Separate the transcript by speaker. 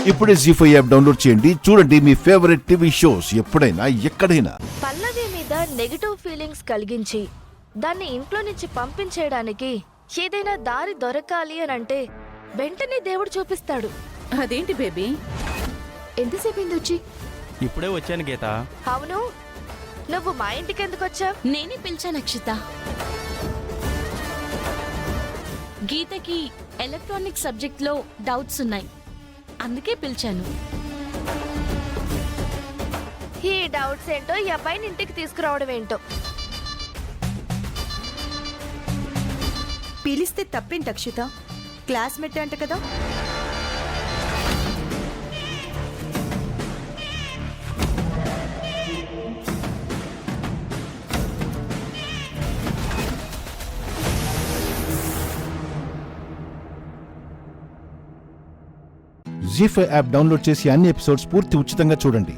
Speaker 1: ఇప్పుడే జీ5 app download చేయండి. చూడండి మీ ఫేవరెట్ టీవీ షోస్ ఎప్పుడైనా ఎక్కడైనా.
Speaker 2: పల్లవి మీద నెగటివ్ ఫీలింగ్స్ కలిగించి దాన్ని ఇంట్లో నుంచి పంపించేయడానికి ఏదైనా దారి దొరకాలి అని అంటే వెంటనే దేవుడు చూపిస్తాడు.
Speaker 3: అదేంటి బేబీ?
Speaker 2: ఎంతసేపు వచ్చి?
Speaker 4: ఇప్పుడే వచ్చాను గీత.
Speaker 2: అవును, నువ్వు మా ఇంటికి ఎందుకు వచ్చావు?
Speaker 5: నేనే పిలిచాను అక్షిత. గీతకి ఎలక్ట్రానిక్ సబ్జెక్ట్ లో డౌట్స్ ఉన్నాయి, అందుకే పిలిచాను.
Speaker 2: ఈ డౌట్స్ ఏంటో ఈ అబ్బాయిని ఇంటికి తీసుకురావడం ఏంటో.
Speaker 6: పిలిస్తే తప్పేంటి అక్షిత? క్లాస్మేట్ అంట కదా.
Speaker 1: జీ5 యాప్ డౌన్లోడ్ చేసి అన్ని ఎపిసోడ్స్ పూర్తి ఉచితంగా చూడండి.